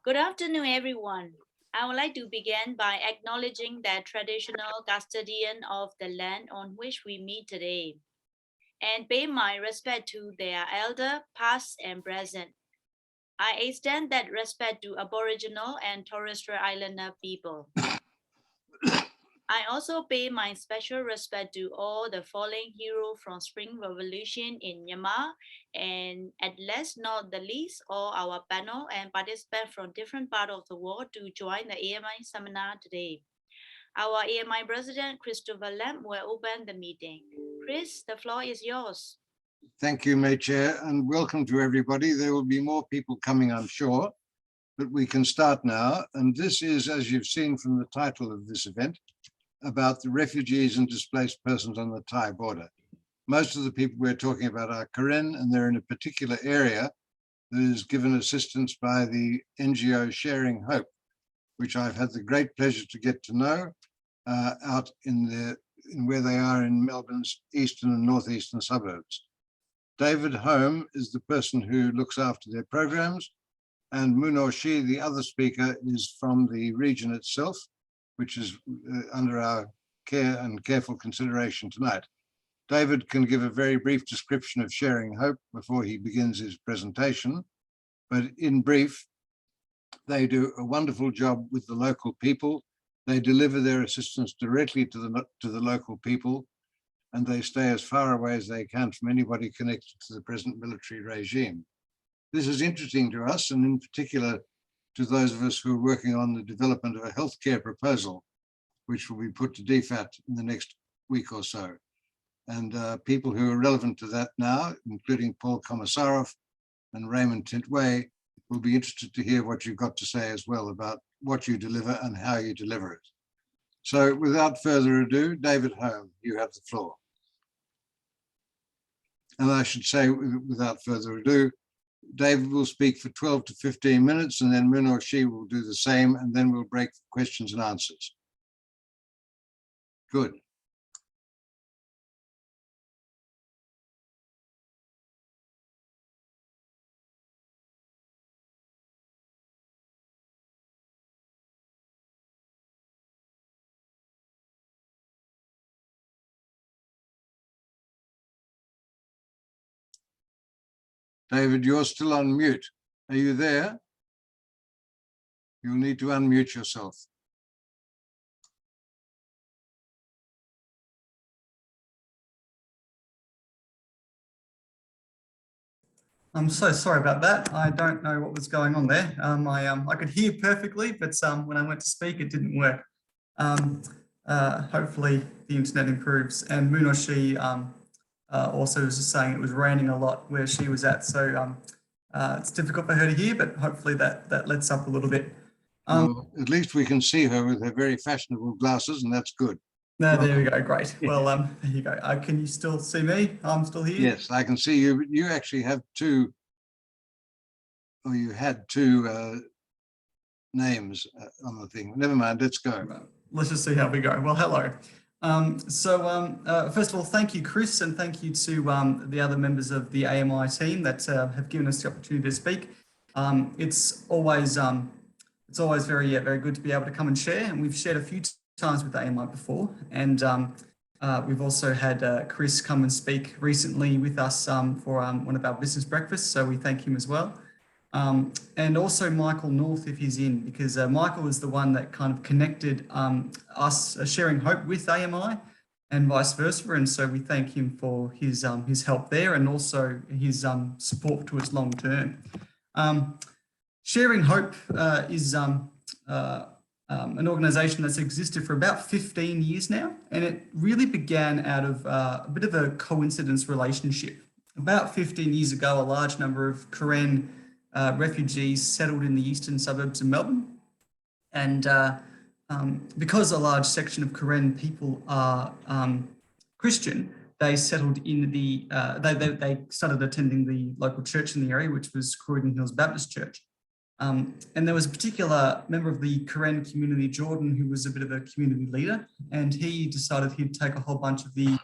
Good afternoon, everyone. I would like to begin by acknowledging the traditional custodian of the land on which we meet today and pay my respect to their elder, past and present. I extend that respect to Aboriginal and Torres Strait Islander people. I also pay my special respect to all the fallen heroes from Spring Revolution in Myanmar, and at last not the least, all our panel and participants from different parts of the world to join the AMI seminar today. Our AMI President, Christopher Lamb, will open the meeting. Chris, the floor is yours. Thank you, May Chair, and welcome to everybody. There will be more people coming, I'm sure, but we can start now. And this is, as you've seen from the title of this event, about the refugees and displaced persons on the Thai border. Most of the people we're talking about are Karen, and they're in a particular area that is given assistance by the NGO Sharing Hope, which I've had the great pleasure to get to know out in where they are in Melbourne's eastern and northeastern suburbs. David Home is the person who looks after their programs, and Munor Shi, the other speaker, is from the region itself, which is under our care and careful consideration tonight. David can give a very brief description of Sharing Hope before he begins his presentation, but in brief, they do a wonderful job with the local people. They deliver their assistance directly to the local people, and they stay as far away as they can from anybody connected to the present military regime. This is interesting to us, and in particular to those of us who are working on the development of a healthcare proposal, which will be put to DFAT in the next week or so. And people who are relevant to that now, including Paul Komisarov and Raymond Tintway, will be interested to hear what you've got to say as well about what you deliver and how you deliver it. So without further ado, David Home, you have the floor. And I should say, without further ado, David will speak for 12 to 15 minutes, and then Munor Shi will do the same, and then we'll break for questions and answers. Good. David, you're still on mute. Are you there? You'll need to unmute yourself. I'm so sorry about that. I don't know what was going on there. I could hear perfectly, but when I went to speak, it didn't work. Hopefully the internet improves. And Munoshi also was just saying it was raining a lot where she was at, so it's difficult for her to hear, but hopefully that lets up a little bit. Well, at least we can see her with her very fashionable glasses, and that's good. No, there we go. Great. Well, there you go. Can you still see me? I'm still here. Yes, I can see you. You actually have two, or you had two names on the thing. Never mind. Let's go. Let's just see how we go. Well, hello. First of all, thank you, Chris, and thank you to the other members of the AMI team that have given us the opportunity to speak. It's always very good to be able to come and share, and we've shared a few times with AMI before, and we've also had Chris come and speak recently with us for one of our business breakfasts, so we thank him as well. And also Michael North, if he's in, because Michael is the one that kind of connected us Sharing Hope with AMI and vice versa, and so we thank him for his help there, and also his support to us long term. Sharing Hope is an organisation that's existed for about 15 years now, and it really began out of a bit of a coincidence relationship. About 15 years ago, a large number of Karen refugees settled in the eastern suburbs of Melbourne, and because a large section of Karen people are Christian, they settled in the they started attending the local church in the area, which was Croydon Hills Baptist Church. And there was a particular member of the Karen community, Jordan, who was a bit of a community leader, and he decided he'd take a whole bunch of the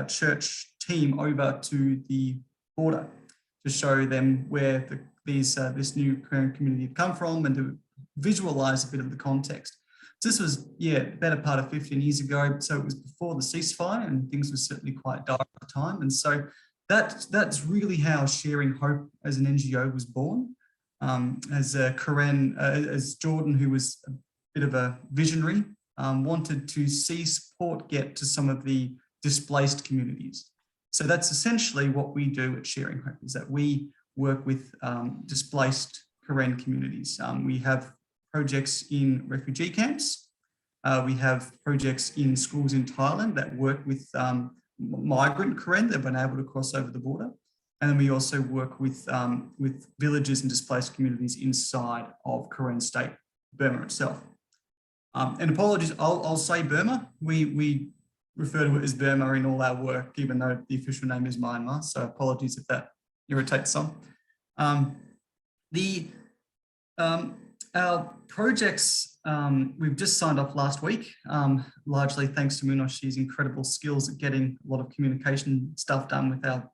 church team over to the border to show them where this new Karen community had come from, and to visualize a bit of the context. So this was, better part of 15 years ago. So it was before the ceasefire and things were certainly quite dire at the time. And so that's really how Sharing Hope as an NGO was born. As Jordan, who was a bit of a visionary, wanted to see support get to some of the displaced communities. So that's essentially what we do at Sharing Hope, is that we work with displaced Karen communities. We have projects in refugee camps. We have projects in schools in Thailand that work with migrant Karen that have been able to cross over the border. And then we also work with villages and displaced communities inside of Karen state, Burma itself. And apologies, I'll say Burma. We refer to it as Burma in all our work, even though the official name is Myanmar. So apologies if that irritates some. Our projects, we've just signed off last week, largely thanks to Munashi's incredible skills at getting a lot of communication stuff done with our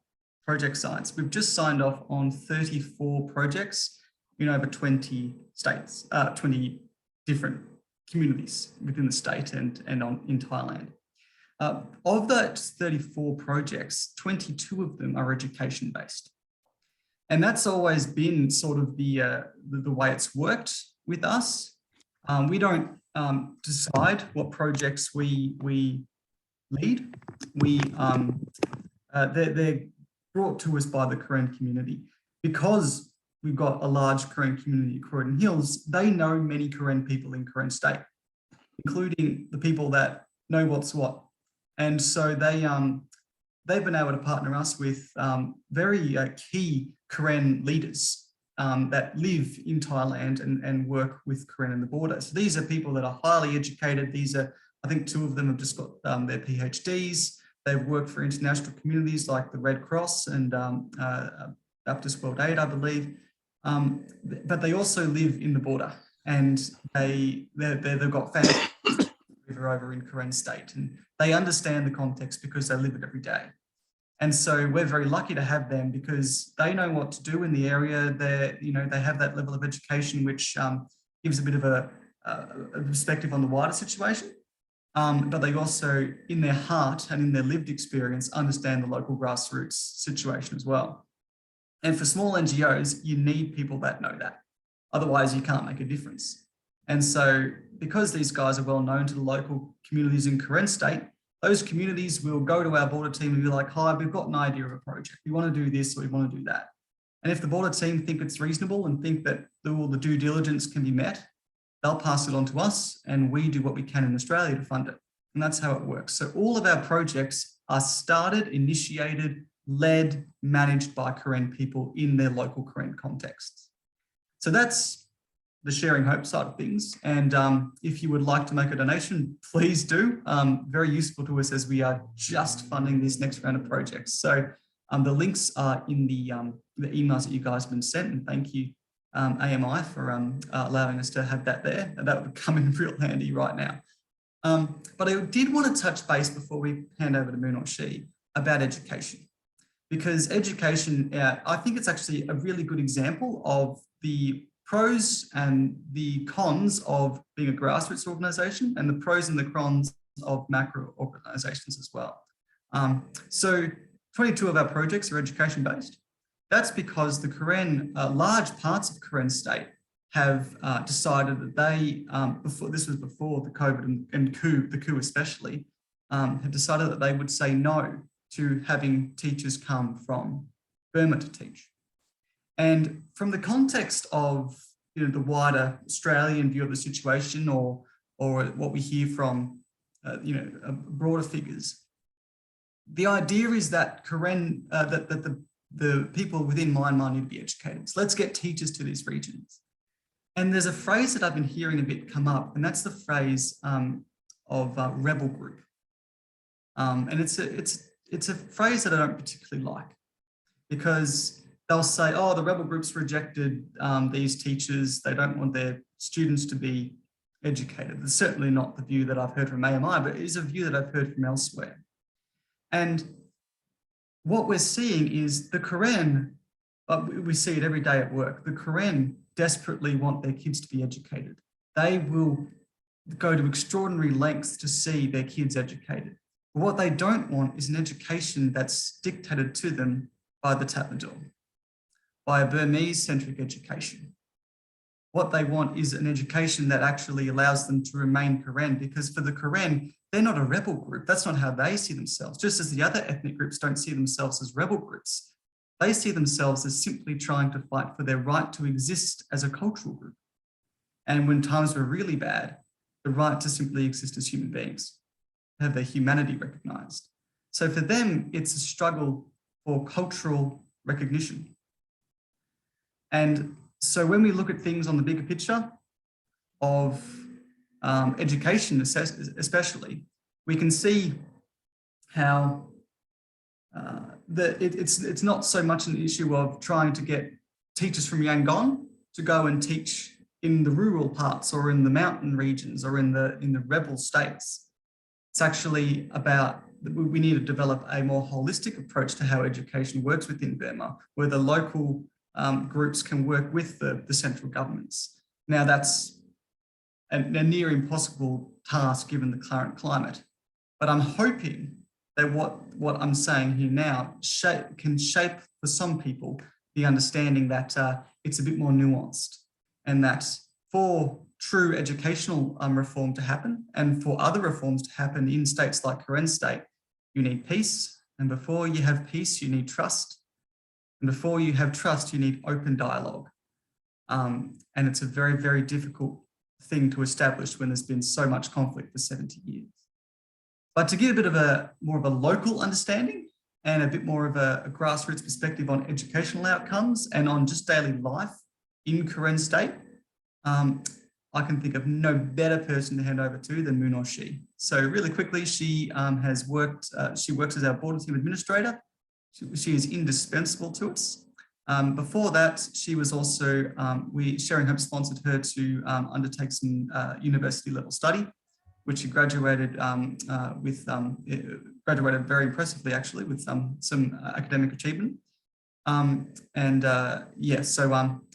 project sites. We've just signed off on 34 projects in over 20 states, 20 different communities within the state and in Thailand. Of that 34 projects, 22 of them are education-based. And that's always been sort of the way it's worked with us. We don't decide what projects we lead. They're brought to us by the Karen community. Because we've got a large Karen community at Croydon Hills, they know many Karen people in Karen state, including the people that know what's what. And so they've been able to partner us with very key Karen leaders that live in Thailand and work with Karen in the border. So these are people that are highly educated. These are, I think 2 of them have just got their PhDs. They've worked for international communities like the Red Cross and Baptist World Aid, I believe. But they also live in the border, and they've got families over in Karen state, and they understand the context because they live it every day. And so we're very lucky to have them because they know what to do in the area. They have that level of education, which gives a bit of a perspective on the wider situation. But they also, in their heart and in their lived experience, understand the local grassroots situation as well. And for small NGOs, you need people that know that. Otherwise, you can't make a difference. And so because these guys are well known to the local communities in Karen state, those communities will go to our border team and be like, hi, we've got an idea of a project. We want to do this or we want to do that. And if the border team think it's reasonable and think that all the due diligence can be met, they'll pass it on to us and we do what we can in Australia to fund it. And that's how it works. So all of our projects are started, initiated, led, managed by Karen people in their local Karen contexts. So that's the Sharing Hope side of things. And if you would like to make a donation, please do. Very useful to us as we are just funding this next round of projects. So the links are in the emails that you guys have been sent. And thank you, AMI, for allowing us to have that there. And that would come in real handy right now. But I did want to touch base before we hand over to Munashi about education. Because education, I think it's actually a really good example of the pros and the cons of being a grassroots organisation and the pros and the cons of macro organisations as well. So 22 of our projects are education based. That's because the Karen, large parts of Karen state have decided that they, this was before the COVID and the coup especially, have decided that they would say no to having teachers come from Burma to teach. And from the context of the wider Australian view of the situation, or what we hear from broader figures, the idea is that Karen, that the people within Myanmar need to be educated. So let's get teachers to these regions. And there's a phrase that I've been hearing a bit come up, and that's the phrase of rebel group. And it's a phrase that I don't particularly like, because they'll say, oh, the rebel groups rejected these teachers. They don't want their students to be educated. It's certainly not the view that I've heard from AMI, but it is a view that I've heard from elsewhere. And what we're seeing is the Karen, we see it every day at work, the Karen desperately want their kids to be educated. They will go to extraordinary lengths to see their kids educated. But what they don't want is an education that's dictated to them by the Tatmadaw, by a Burmese-centric education. What they want is an education that actually allows them to remain Karen, because for the Karen, they're not a rebel group. That's not how they see themselves. Just as the other ethnic groups don't see themselves as rebel groups, they see themselves as simply trying to fight for their right to exist as a cultural group. And when times were really bad, the right to simply exist as human beings, have their humanity recognized. So for them, it's a struggle for cultural recognition. And so when we look at things on the bigger picture of education especially, we can see how it's not so much an issue of trying to get teachers from Yangon to go and teach in the rural parts or in the mountain regions or in the rebel states. It's actually about, we need to develop a more holistic approach to how education works within Burma, where the local groups can work with the central governments. Now that's a near impossible task given the current climate, but I'm hoping that what I'm saying here now can shape for some people the understanding that it's a bit more nuanced, and that for true educational reform to happen and for other reforms to happen in states like Karen State, you need peace, and before you have peace, you need trust. And before you have trust, you need open dialogue. And it's a very, very difficult thing to establish when there's been so much conflict for 70 years. But to get a bit of more of a local understanding and a bit more of a grassroots perspective on educational outcomes and on just daily life in Karen State, I can think of no better person to hand over to than Moon Shi. So really quickly, she has worked, she works as our border team administrator. She is indispensable to us. Before that, she was also, Sharing Hope sponsored her to undertake some university level study, which she graduated graduated very impressively actually with some academic achievement.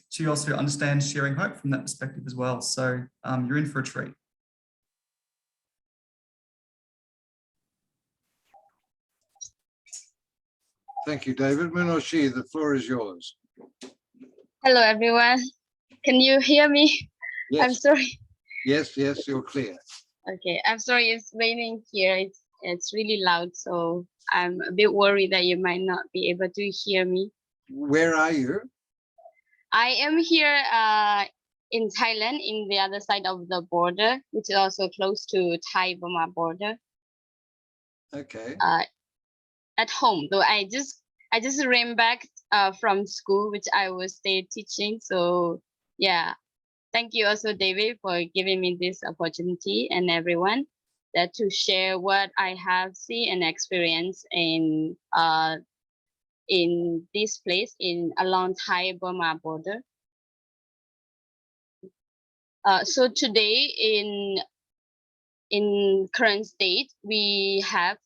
She also understands Sharing Hope from that perspective as well. So you're in for a treat. Thank you, David. Minoshi, the floor is yours. Hello, everyone. Can you hear me? Yes. I'm sorry. Yes, you're clear. Okay, I'm sorry. It's raining here. It's really loud, so I'm a bit worried that you might not be able to hear me. Where are you? I am here in Thailand, in the other side of the border, which is also close to Thai-Myanmar border. Okay. At home, though I just ran back from school, which I was still teaching. So yeah, thank you also, David, for giving me this opportunity, and everyone, that to share what I have seen and experienced in this place along Thai-Burma border. So today in Karen State, we have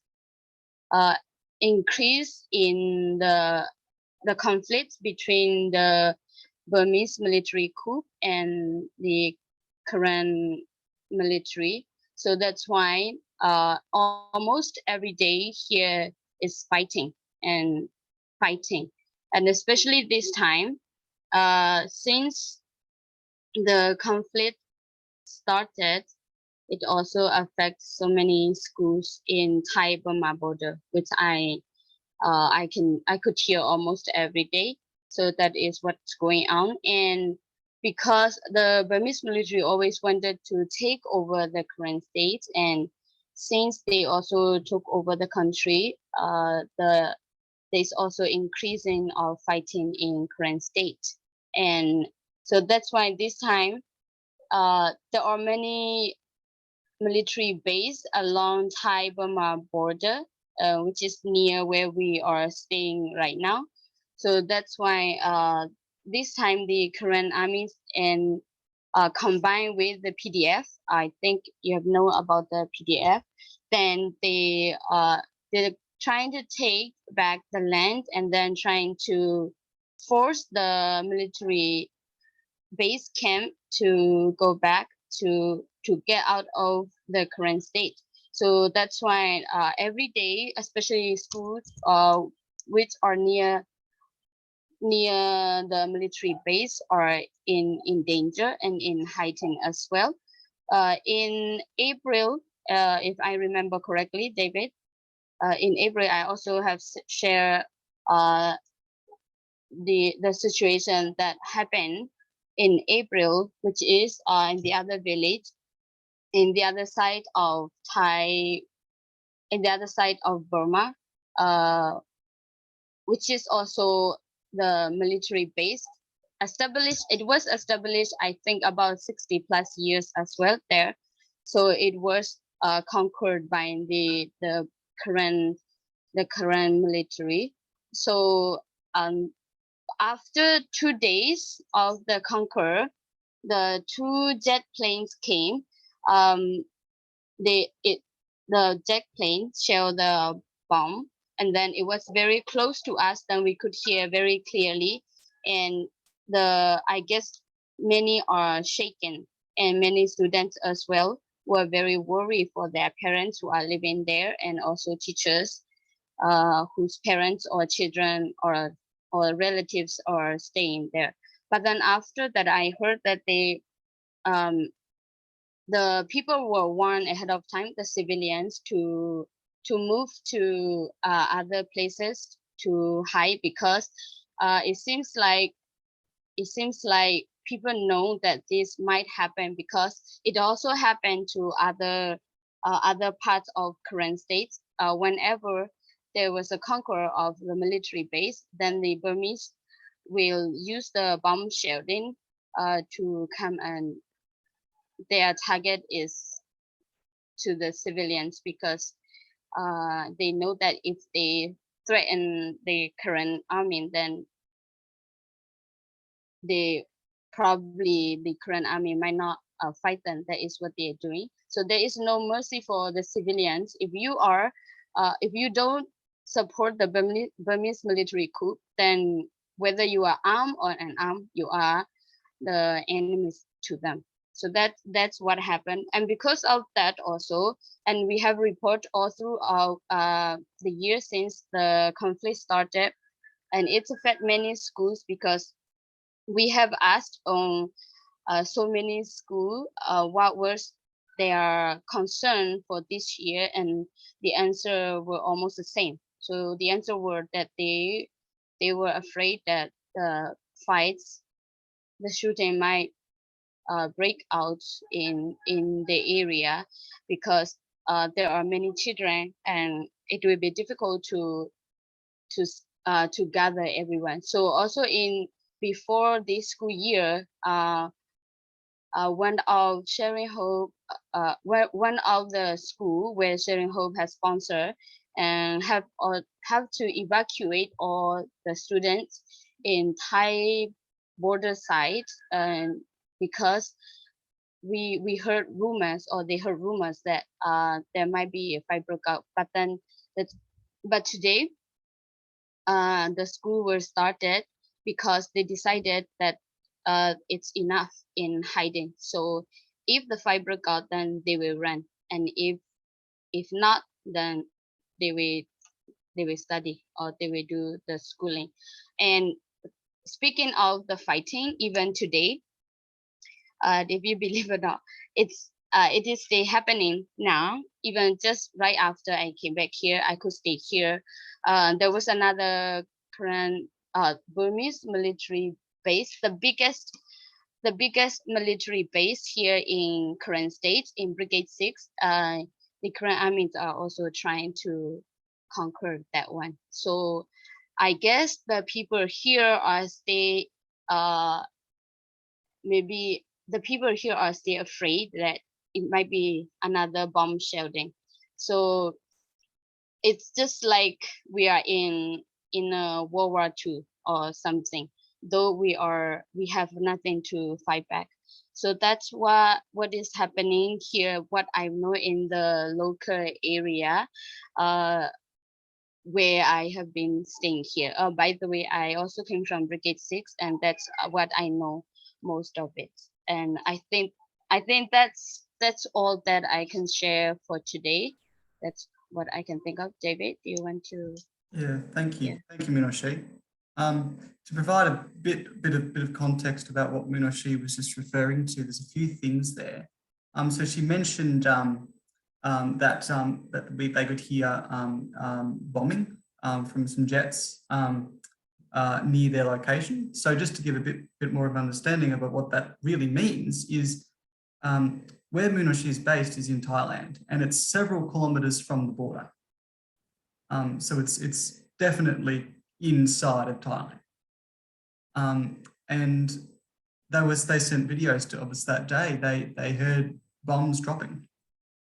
increase in the conflict between the Burmese military coup and the Karen military. So that's why almost every day here is fighting. And especially this time, since the conflict started, it also affects so many schools in Thai-Burma border, which I could hear almost every day. So that is what's going on. And because the Burmese military always wanted to take over the Karen State, and since they also took over the country, there's also increasing of fighting in Karen State. And so that's why this time there are many military base along Thai-Burma border, which is near where we are staying right now. So that's why this time the Karen armies and combined with the PDF, I think you have known about the PDF, then they're trying to take back the land and then trying to force the military base camp to go back to get out of the current state. So that's why every day, especially schools which are near the military base are in danger and in hiding as well. In April, if I remember correctly, David, in April, I also have shared the situation that happened in April, which is in the other village, in the other side of in the other side of Burma, which is also the military base established. It was established, I think, about 60 plus years as well there. So it was conquered by the current military. So after 2 days of the conquer, the 2 jet planes came. The jet plane shelled the bomb, and then it was very close to us. Then we could hear very clearly, and I guess many are shaken, and many students as well were very worried for their parents who are living there, and also teachers whose parents or children or relatives are staying there. But then after that, I heard that the people were warned ahead of time, the civilians, to move to other places to hide, because it seems like people know that this might happen, because it also happened to other parts of current states. Whenever there was a conqueror of the military base, then the Burmese will use the bomb shelling to come, and their target is to the civilians, because they know that if they threaten the current army, then the current army might not fight them. That is what they are doing. So there is no mercy for the civilians. If you don't support the Burmese military coup, then whether you are armed or unarmed, you are the enemies to them. So that's what happened. And because of that also, and we have report all throughout the year since the conflict started, and it's affect many schools, because we have asked on so many schools what was their concern for this year, and the answer were almost the same. So the answer were that they were afraid that the shooting might break out in the area, because there are many children, and it will be difficult to gather everyone. So also before this school year, one of the school where Sharing Hope has sponsored, and have to evacuate all the students in Thai border sites, and because we heard rumors, or they heard rumors, that there might be a fight broke out. But today the school was started, because they decided that it's enough in hiding. So if the fight broke out, then they will run, and if not, then they will study, or they will do the schooling. And speaking of the fighting, even today, if you believe or not, it is still happening now. Even just right after I came back here, I could stay here. There was another current Burmese military base, the biggest military base here in current state, in Brigade 6. The current armies are also trying to conquer that one. So I guess the people here are still maybe the people here are still afraid that it might be another bomb shelling. So it's just like we are in a World War II or something, though we have nothing to fight back. So that's what is happening here, what I know in the local area where I have been staying here. By the way, I also came from Brigade 6, and that's what I know most of it. And I think that's all that I can share for today. That's what I can think of. David, do you want to? Yeah, thank you. Yeah. Thank you, Minoshi. To provide a bit of context about what Minoshi was just referring to, there's a few things there. So she mentioned that they could hear bombing from some jets near their location. So just to give a bit more of an understanding about what that really means is where Minoshi is based is in Thailand, and it's several kilometers from the border. So it's definitely inside of Thailand. And they sent videos to us that day. They heard bombs dropping,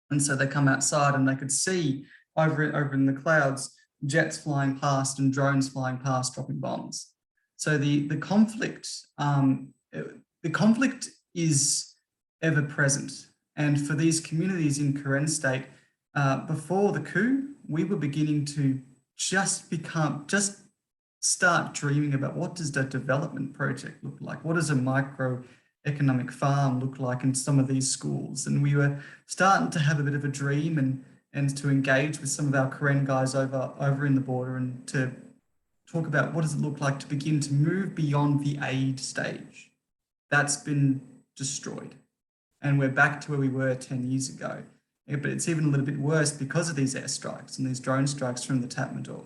and so they come outside and they could see over in the clouds jets flying past and drones flying past dropping bombs. So the conflict is ever present, and for these communities in Karen State, before the coup, we were beginning to just start dreaming about what does the development project look like? What does a microeconomic farm look like in some of these schools? And we were starting to have a bit of a dream and to engage with some of our Karen guys over in the border and to talk about what does it look like to begin to move beyond the aid stage. That's been destroyed. And we're back to where we were 10 years ago. Yeah, but it's even a little bit worse because of these airstrikes and these drone strikes from the Tatmadaw.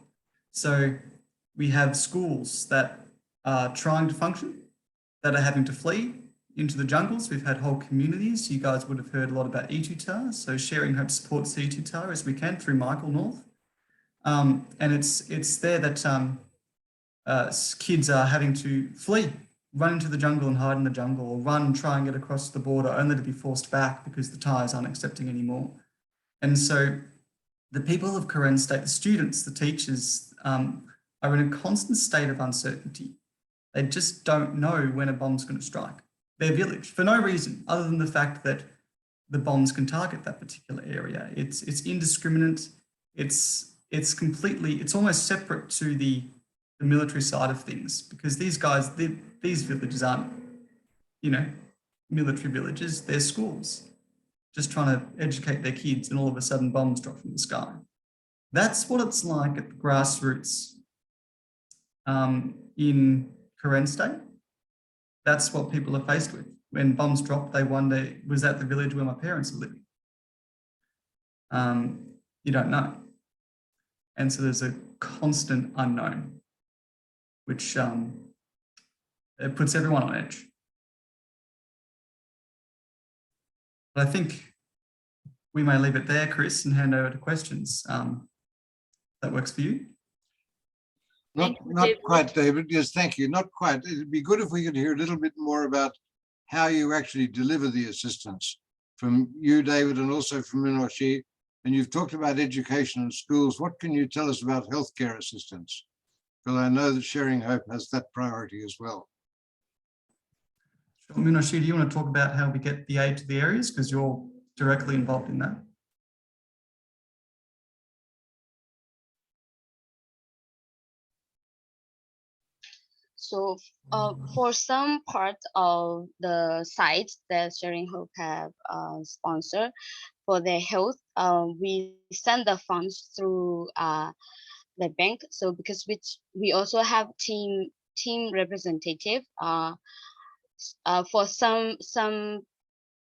So we have schools that are trying to function, that are having to flee into the jungles. We've had whole communities. You guys would have heard a lot about Etutar. So Sharing Hope supports Etutar as we can through Michael North. And it's there that kids are having to flee, run into the jungle and hide in the jungle, or try and get across the border only to be forced back because the Thais aren't accepting anymore. And so the people of Karen State, the students, the teachers, are in a constant state of uncertainty. They just don't know when a bomb's going to strike their village for no reason other than the fact that the bombs can target that particular area. It's indiscriminate. It's almost separate to the military side of things, because these guys, these villages aren't, military villages, they're schools just trying to educate their kids, and all of a sudden bombs drop from the sky. That's what it's like at the grassroots in Karen State. That's what people are faced with. When bombs drop, they wonder, was that the village where my parents are living? You don't know. And so there's a constant unknown, which it puts everyone on edge. But I think we may leave it there, Chris, and hand over to questions. That works for you? Not quite, David. Yes, thank you. Not quite. It'd be good if we could hear a little bit more about how you actually deliver the assistance from you, David, and also from Minoshi. And you've talked about education and schools. What can you tell us about healthcare assistance? Because I know that Sharing Hope has that priority as well. Sure. Minoshi, do you want to talk about how we get the aid to the areas? Because you're directly involved in that. So for some part of the sites that Sharing Hope have sponsored for their health, we send the funds through the bank. So because we also have team representative for some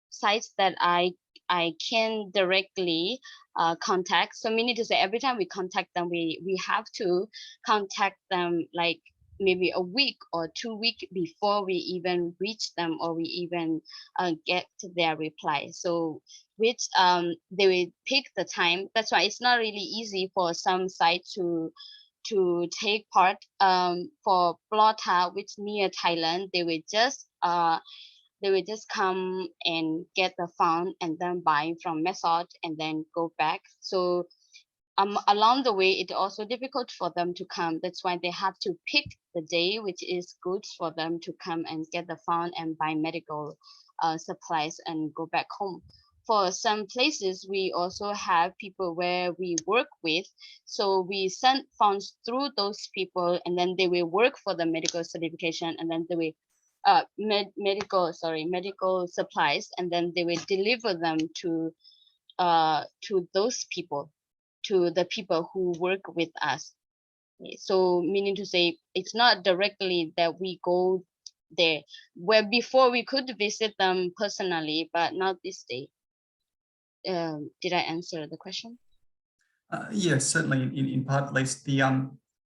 sites that I can directly contact. So meaning to say, every time we contact them, we have to contact them like maybe a week or 2 weeks before we even reach them, or we even get their reply. So which they will pick the time. That's why it's not really easy for some sites to take part. For Blota, which near Thailand, they will just come and get the fund and then buy from Mesot and then go back. So along the way, it's also difficult for them to come. That's why they have to pick the day which is good for them to come and get the fund and buy medical supplies and go back home. For some places, we also have people where we work with. So we send funds through those people, and then they will work for the medical certification, and then they will medical supplies, and then they will deliver them to those people, to the people who work with us. So meaning to say, it's not directly that we go there, where before we could visit them personally, but not this day. Did I answer the question? Yes, certainly in part at least.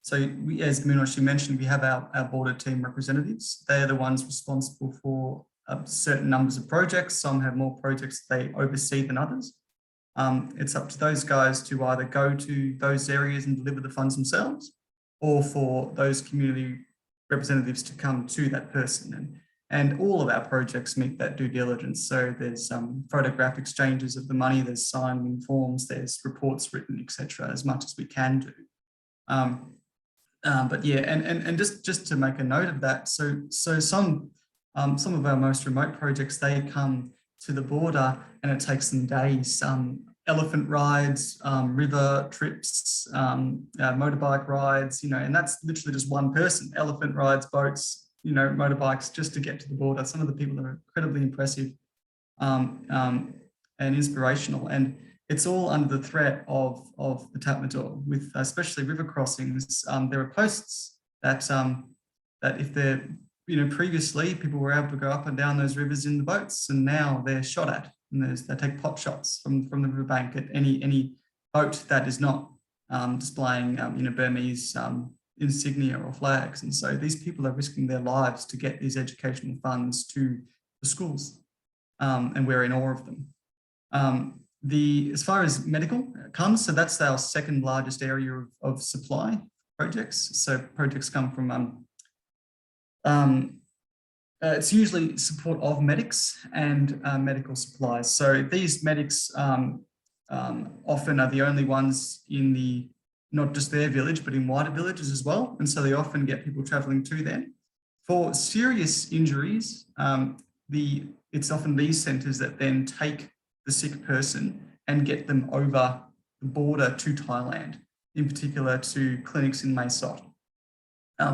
So we, as Minoshi mentioned, we have our border team representatives. They're the ones responsible for certain numbers of projects. Some have more projects they oversee than others. It's up to those guys to either go to those areas and deliver the funds themselves, or for those community representatives to come to that person. And all of our projects meet that due diligence. So there's photograph exchanges of the money, there's signing forms, there's reports written, etc., as much as we can do. But yeah, and just to make a note of that, so some of our most remote projects, they come to the border and it takes them days. Elephant rides, river trips, motorbike rides, and that's literally just one person. Elephant rides, boats, motorbikes, just to get to the border. Some of the people are incredibly impressive and inspirational, and it's all under the threat of the Tatmadaw, with especially river crossings. There are posts that if they're, previously people were able to go up and down those rivers in the boats, and now they're shot at, and they take pot shots from the riverbank at any boat that is not displaying Burmese insignia or flags. And so these people are risking their lives to get these educational funds to the schools, and we're in awe of them. As far as medical comes, so that's our second largest area of supply projects. So projects come from it's usually support of medics and medical supplies. So these medics often are the only ones in not just their village, but in wider villages as well. And so they often get people traveling to them. For serious injuries, it's often these centres that then take the sick person and get them over the border to Thailand, in particular to clinics in Mae Sot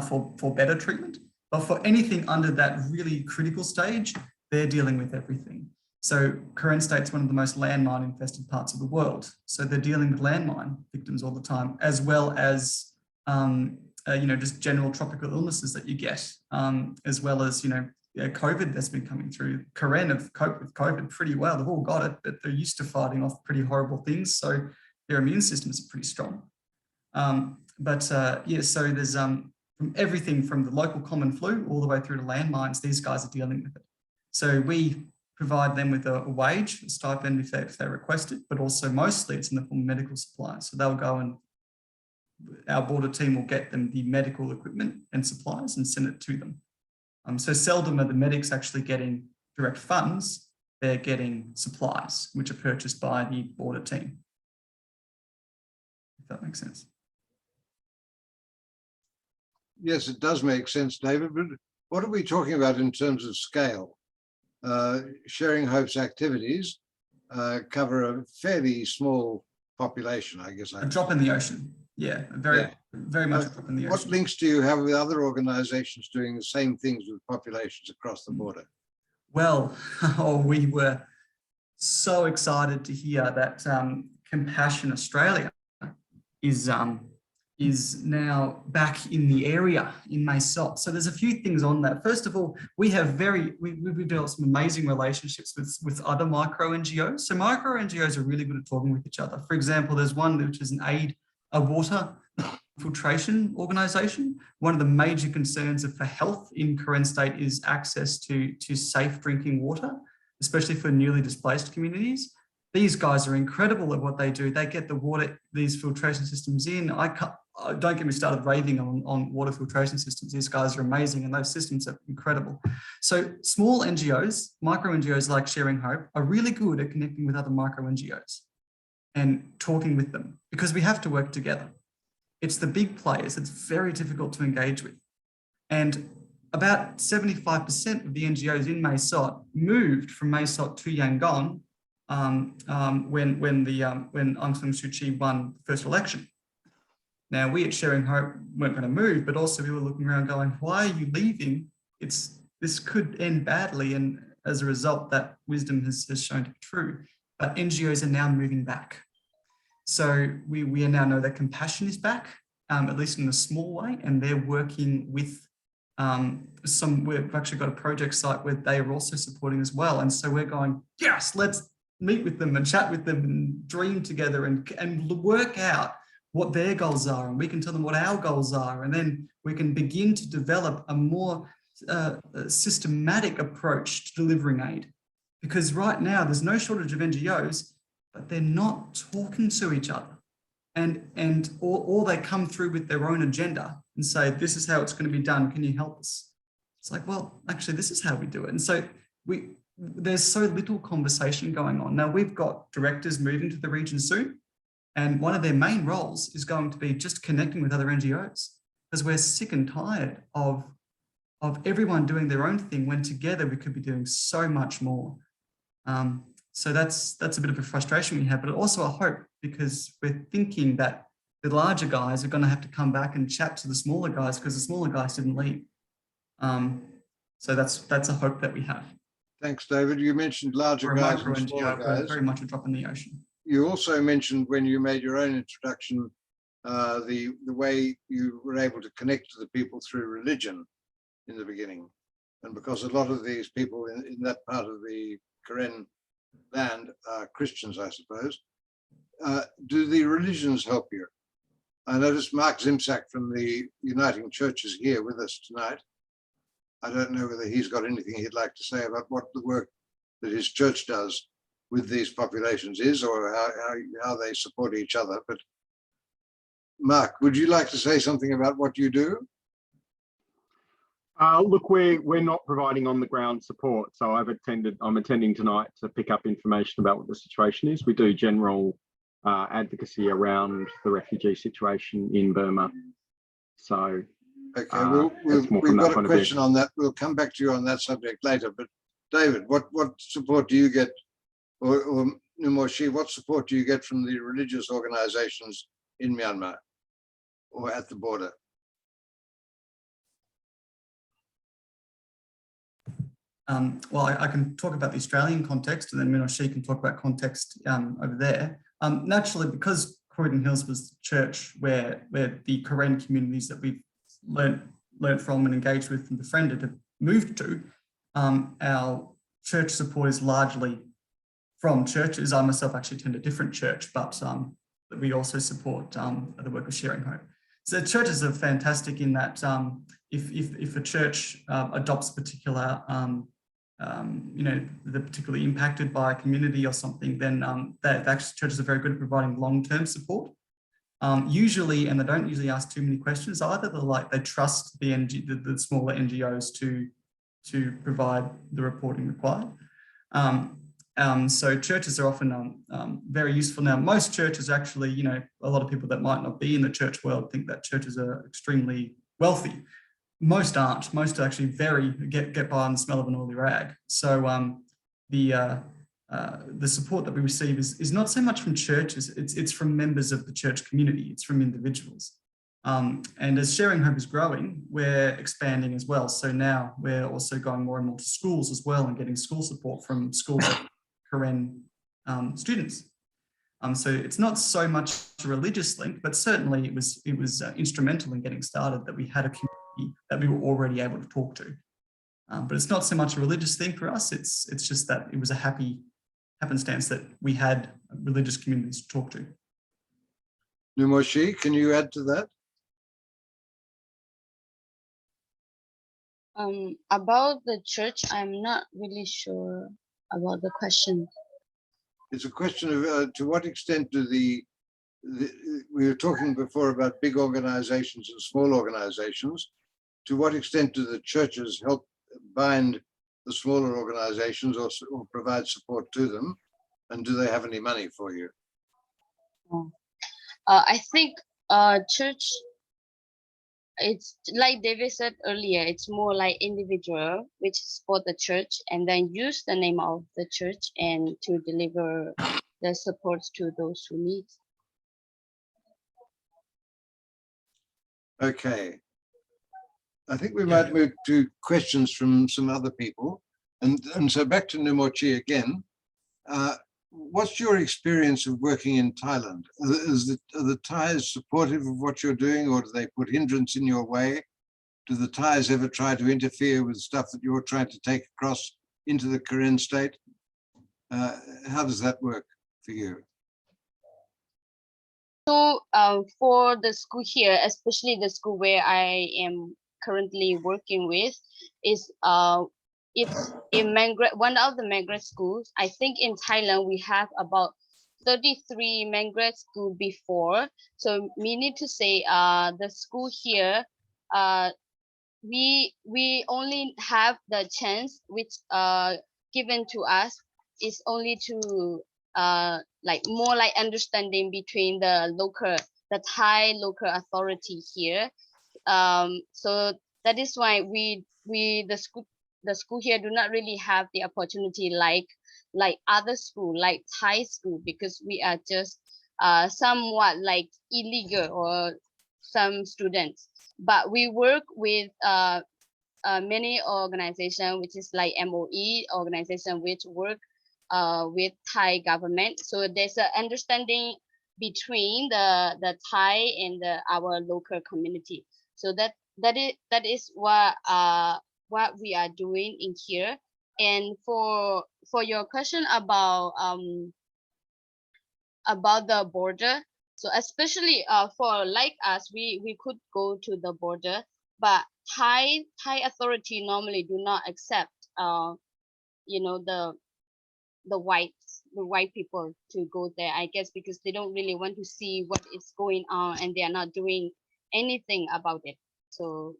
for better treatment. But for anything under that really critical stage, they're dealing with everything. So Karen State's one of the most landmine infested parts of the world. So they're dealing with landmine victims all the time, as well as, just general tropical illnesses that you get, as well as, COVID that's been coming through. Karen have coped with COVID pretty well. They've all got it, but they're used to fighting off pretty horrible things. So their immune systems are pretty strong. So there's from everything from the local common flu all the way through to landmines, these guys are dealing with it. So we provide them with a wage, a stipend if they request it, but also mostly it's in the form of medical supplies. So they'll go and our border team will get them the medical equipment and supplies and send it to them. So seldom are the medics actually getting direct funds, they're getting supplies, which are purchased by the border team. If that makes sense. Yes, it does make sense, David, but what are we talking about in terms of scale? Sharing Hope's activities cover a fairly small population, I guess. A drop in the ocean. Yeah, very much a drop in the ocean. What links do you have with other organizations doing the same things with populations across the border? Well, we were so excited to hear that Compassion Australia is now back in the area in Mae Sot. So there's a few things on that. First of all, we've developed some amazing relationships with other micro NGOs. So micro NGOs are really good at talking with each other. For example, there's one which is a water filtration organisation. One of the major concerns for health in Karen State is access to safe drinking water, especially for newly displaced communities. These guys are incredible at what they do. They get the water, these filtration systems in. Don't get me started raving on water filtration systems. These guys are amazing and those systems are incredible. So small NGOs, micro NGOs like Sharing Hope are really good at connecting with other micro NGOs and talking with them because we have to work together. It's the big players it's very difficult to engage with. And about 75% of the NGOs in Mae Sot moved from Mae Sot to Yangon when Aung San Suu Kyi won the first election. Now, we at Sharing Hope weren't going to move, but also we were looking around going, why are you leaving? It's this could end badly, and as a result, that wisdom has shown to be true. But NGOs are now moving back. So we now know that compassion is back, at least in a small way, and they're working with we've actually got a project site where they are also supporting as well. And so we're going, yes, let's meet with them and chat with them and dream together and work out what their goals are, and we can tell them what our goals are, and then we can begin to develop a more systematic approach to delivering aid. Because right now there's no shortage of NGOs, but they're not talking to each other, or they come through with their own agenda and say, this is how it's going to be done, can you help us? It's like, well, actually this is how we do it. And so there's so little conversation going on. Now we've got directors moving to the region soon, and one of their main roles is going to be just connecting with other NGOs, because we're sick and tired of everyone doing their own thing when together we could be doing so much more. So that's a bit of a frustration we have, but also a hope, because we're thinking that the larger guys are going to have to come back and chat to the smaller guys because the smaller guys didn't leave. So that's a hope that we have. Thanks, David. You mentioned larger guys and smaller guys. Very much a drop in the ocean. You also mentioned, when you made your own introduction, the way you were able to connect to the people through religion in the beginning. And because a lot of these people in that part of the Karen land are Christians, I suppose, do the religions help you? I noticed Mark Zimsak from the Uniting Churches here with us tonight. I don't know whether he's got anything he'd like to say about what the work that his church does with these populations is, or how they support each other. But Mark, would you like to say something about what you do? Look, we're not providing on the ground support, so I'm attending tonight to pick up information about what the situation is. We do general advocacy around the refugee situation in Burma. So okay, we've got a question on that. We'll come back to you on that subject later. But David, what support do you get, or Numoshi, what support do you get from the religious organizations in Myanmar or at the border? Well, I can talk about the Australian context, and then Minoshi can talk about context over there. Naturally, because Croydon Hills was the church where the Karen communities that we've learnt from and engaged with and befriended have moved to, our church support is largely from churches. I myself actually attend a different church, but we also support the work of Sharing Hope. So churches are fantastic in that if a church adopts a particular they're particularly impacted by a community or something, then actually churches are very good at providing long-term support. Usually, and they don't usually ask too many questions either. They trust the smaller NGOs to provide the reporting required. So churches are often very useful. Now, most churches actually, a lot of people that might not be in the church world think that churches are extremely wealthy. Most aren't. Most actually get by on the smell of an oily rag. So the support that we receive is not so much from churches. It's from members of the church community. It's from individuals. And as Sharing Hope is growing, we're expanding as well. So now we're also going more and more to schools as well and getting school support from schools of Karen students. So it's not so much a religious link, but certainly it was instrumental in getting started that we had a community that we were already able to talk to. But it's not so much a religious thing for us. It's just that it was a happy happenstance that we had religious communities to talk to. Numoshi, can you add to that? About the church, I'm not really sure about the question. It's a question of to what extent do we were talking before about big organizations and small organizations. To what extent do the churches help bind the smaller organizations or provide support to them? And do they have any money for you? I think church, it's like David said earlier, it's more like individual, which support the church and then use the name of the church and to deliver the support to those who need. Okay. I think we might move to questions from some other people. And so back to Numochi again. What's your experience of working in Thailand? Are the Thais supportive of what you're doing, or do they put hindrance in your way? Do the Thais ever try to interfere with stuff that you're trying to take across into the Karen state? How does that work for you? So for the school here, especially the school where I am currently working with, is it's a migrant, one of the migrant schools. I think in Thailand we have about 33 migrant schools before. So meaning to say, the school here, we only have the chance which given to us is only to like more like understanding between the Thai local authority here. So that is why the school here do not really have the opportunity like other school, like Thai school, because we are just somewhat like illegal or some students. But we work with many organizations, which is like MOE organization, which work with Thai government. So there's an understanding between the Thai and our local community. So that is what we are doing in here. And for your question about the border, so especially for like us, we could go to the border, but Thai authority normally do not accept you know the white people to go there, I guess, because they don't really want to see what is going on and they are not doing anything about it. So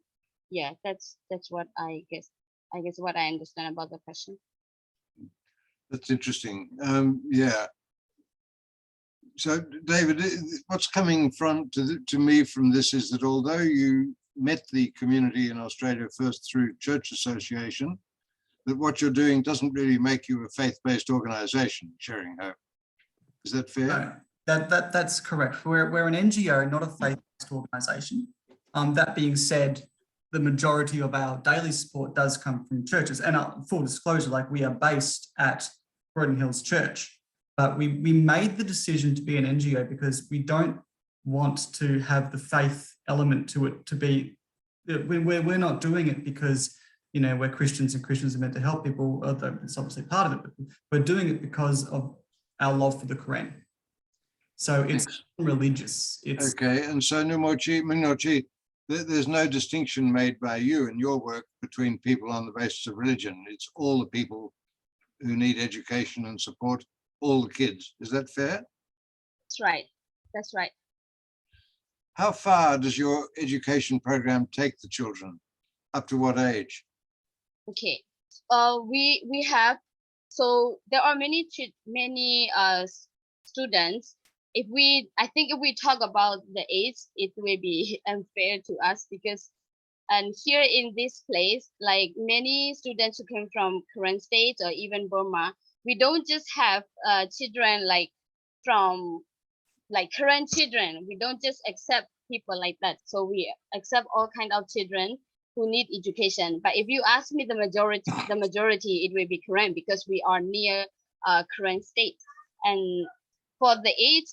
yeah, that's what I guess what I understand about the question. That's interesting. Yeah. So David, what's coming to me from this is that although you met the community in Australia first through church association, that what you're doing doesn't really make you a faith-based organization, Sharing Hope. Is that fair? No, that's correct. We're an NGO, not a faith-based organization. That being said, the majority of our daily support does come from churches. And full disclosure, like we are based at Croydon Hills Church, but we made the decision to be an NGO because we don't want to have the faith element to it to be, we're not doing it because, you know, we're Christians and Christians are meant to help people, although it's obviously part of it, but we're doing it because of our love for the Quran. So it's religious. It's okay. And so Numochi, there's no distinction made by you in your work between people on the basis of religion. It's all the people who need education and support, all the kids. Is that fair? That's right. That's right. How far does your education program take the children? Up to what age? Okay. We have, so there are many students. I think if we talk about the age, it will be unfair to us because, and here in this place, like many students who came from Karen State or even Burma, we don't just have children like from like Karen children. We don't just accept people like that. So we accept all kind of children who need education. But if you ask me the majority, it will be Karen because we are near Karen State. And for the age,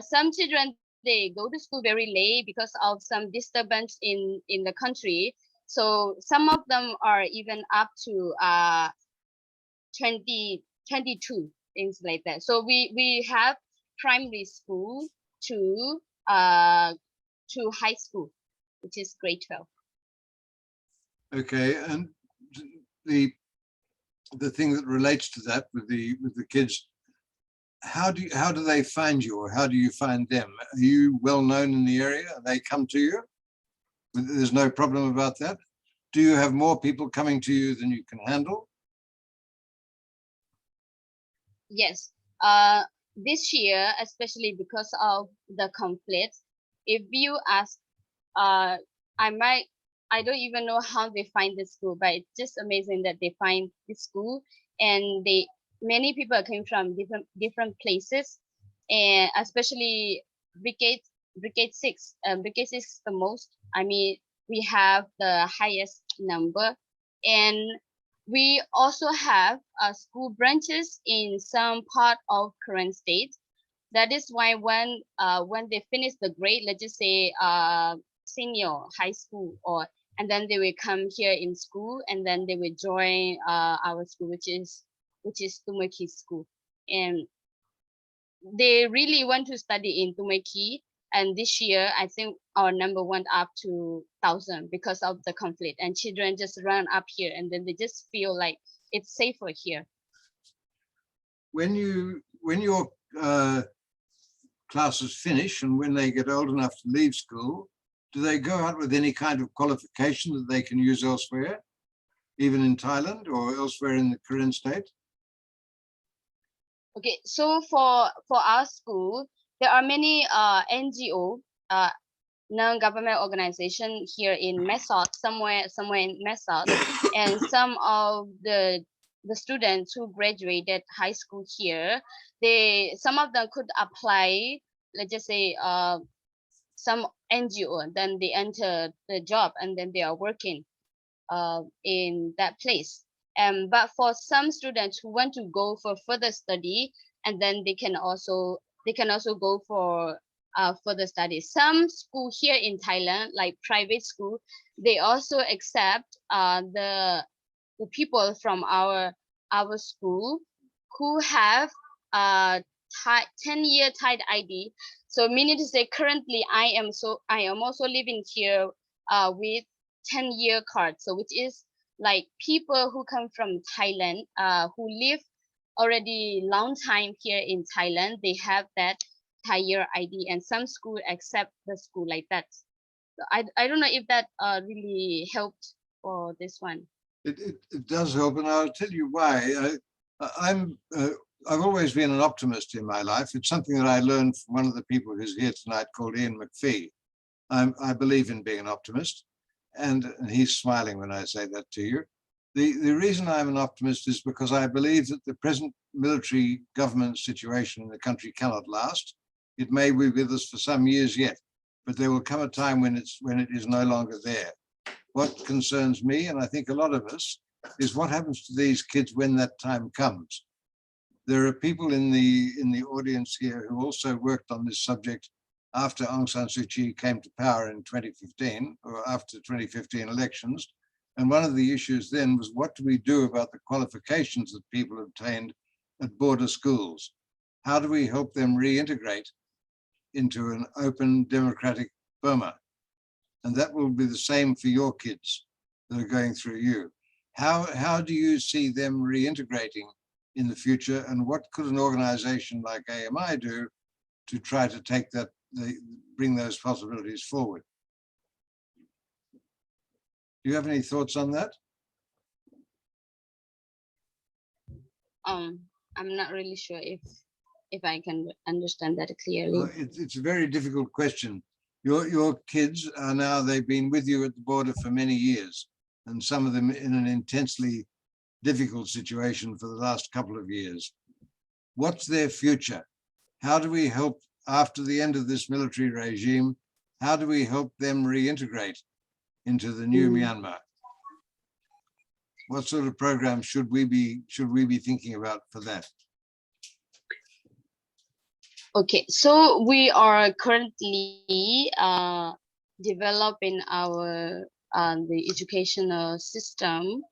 some children, they go to school very late because of some disturbance in the country. So some of them are even up to 22, things like that. So we have primary school to high school, which is grade 12. Okay, and the thing that relates to that with the kids, how do they find you, or how do you find them? Are you well known in the area? They come to you? There's no problem about that? Do you have more people coming to you than you can handle? Yes. This year, especially because of the conflict, if you ask, I don't even know how they find this school, but it's just amazing that they find this school, and many people came from different places, and especially Brigade 6. Brigade 6 is the most. I mean, we have the highest number. And we also have school branches in some part of current state. That is why when they finish the grade, let's just say senior high school, and then they will come here in school, and then they will join our school, which is Tumaki school, and they really want to study in Tumaki. And this year, I think our number went up to 1,000 because of the conflict, and children just run up here, and then they just feel like it's safer here. When your classes finish and when they get old enough to leave school, do they go out with any kind of qualification that they can use elsewhere, even in Thailand or elsewhere in the Karen state? Okay, so for our school, there are many NGO, non-government organization here in Mesot, somewhere in Mesot, and some of the students who graduated high school here, some of them could apply, let's just say some NGO, then they enter the job and then they are working in that place. But for some students who want to go for further study, and then they can also go for further studies. Some school here in Thailand, like private school, they also accept the people from our school who have 10-year Thai ID. So meaning to say, currently I am also living here with 10-year card. So which is like people who come from Thailand, who live already long time here in Thailand, they have that Thai-year ID, and some school accept the school like that. So I don't know if that really helped for this one. It does help, and I'll tell you why. I've always been an optimist in my life. It's something that I learned from one of the people who's here tonight called Ian McPhee. I believe in being an optimist, and he's smiling when I say that to you. The reason I'm an optimist is because I believe that the present military government situation in the country cannot last. It may be with us for some years yet, but there will come a time when it is no longer there. What concerns me, and I think a lot of us, is what happens to these kids when that time comes. There are people in the audience here who also worked on this subject after Aung San Suu Kyi came to power in 2015, or after 2015 elections. And one of the issues then was, what do we do about the qualifications that people obtained at border schools? How do we help them reintegrate into an open, democratic Burma? And that will be the same for your kids that are going through you. How do you see them reintegrating in the future, and what could an organization like AMI do to try to take that, bring those possibilities forward? Do you have any thoughts on that? I'm not really sure if I can understand that clearly. Well, it's a very difficult question. Your kids are now, they've been with you at the border for many years, and some of them in an intensely difficult situation for the last couple of years. What's their future? How do we help after the end of this military regime? How do we help them reintegrate into the new Myanmar? What sort of program should we be thinking about for that? Okay, so we are currently developing our the educational system,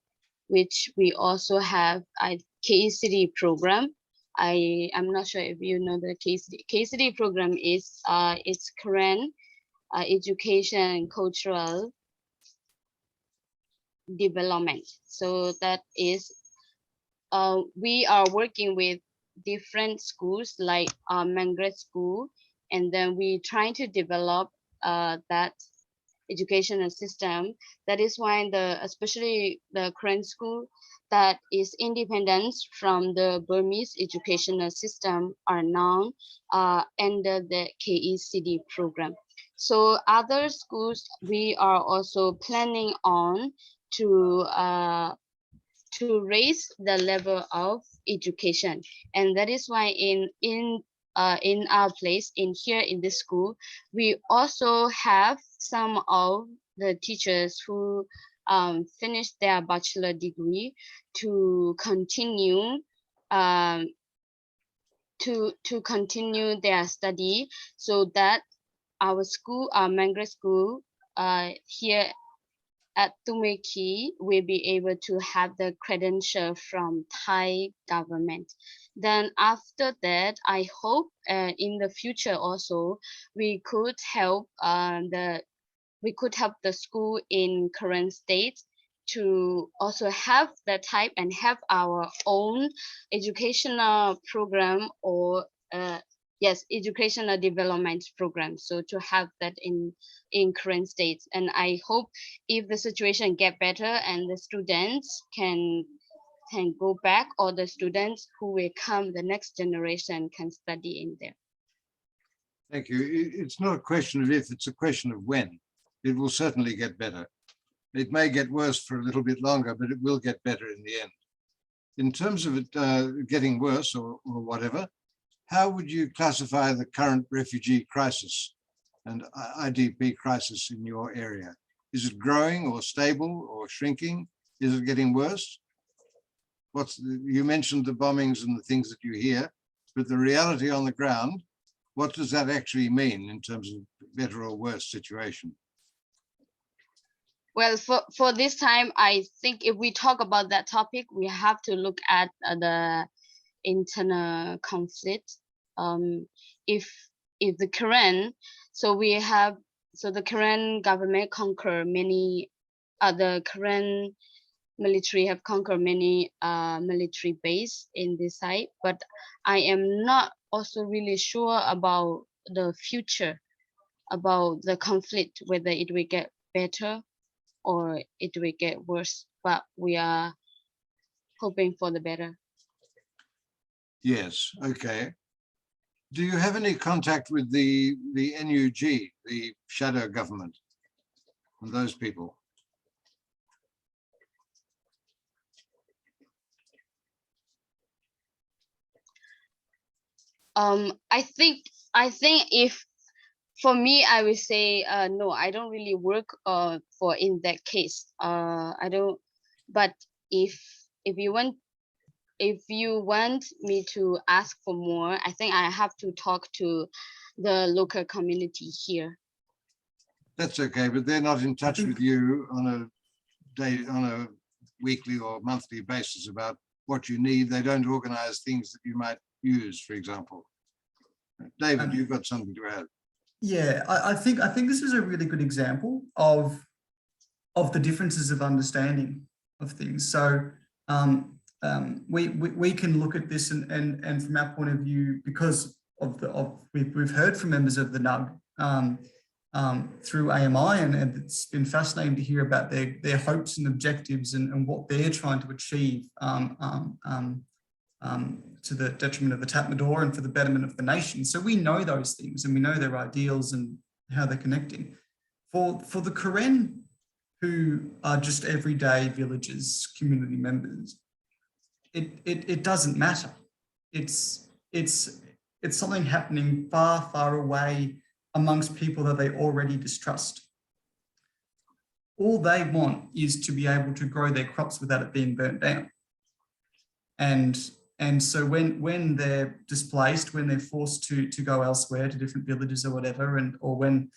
which we also have a KCD program. I'm not sure if you know the KCD. KCD program is it's Karen education and cultural development. So that is we are working with different schools like Mangret School, and then we trying to develop that educational system. That is why especially the Korean school that is independent from the Burmese educational system are now under the KECD program. So other schools, we are also planning on to raise the level of education, and that is why in our place in here in the school, we also have some of the teachers who finished their bachelor degree to continue to continue their study, so that our school, our Mangre school here at Tumeki will be able to have the credential from Thai government. Then after that, I hope in the future also we could help the school in current state to also have the type and have our own educational program, or yes, educational development program. So to have that in current states, and I hope if the situation get better and the students can go back, or the students who will come, the next generation can study in there. Thank you. It's not a question of if, it's a question of when. It will certainly get better. It may get worse for a little bit longer, but it will get better in the end. In terms of it getting worse or whatever, how would you classify the current refugee crisis and IDP crisis in your area? Is it growing or stable or shrinking? Is it getting worse? You mentioned the bombings and the things that you hear, but the reality on the ground, what does that actually mean in terms of better or worse situation? Well, for this time, I think if we talk about that topic, we have to look at the internal conflict. If the current, the current government conquer many, the current military have conquered many military base in this site, but I am not also really sure about the future, about the conflict, whether it will get better or it will get worse, but we are hoping for the better. Yes, okay. Do you have any contact with the NUG, the shadow government, and those people? I think if for me, I would say no, I don't really work for in that case. I don't. But if you want me to ask for more, I think I have to talk to the local community here. That's okay, but they're not in touch with you on a weekly or monthly basis about what you need. They don't organize things that you might use, for example. David, you've got something to add. Yeah, I think this is a really good example of the differences of understanding of things. So we can look at this and from our point of view, because we've heard from members of the NUG through AMI, and it's been fascinating to hear about their hopes and objectives and what they're trying to achieve to the detriment of the Tatmadaw and for the betterment of the nation. So we know those things and we know their ideals and how they're connecting. For the Karen, who are just everyday villagers, community members, it doesn't matter. It's something happening far, far away amongst people that they already distrust. All they want is to be able to grow their crops without it being burnt down. And so when they're displaced, when they're forced to go elsewhere to different villages or whatever, or when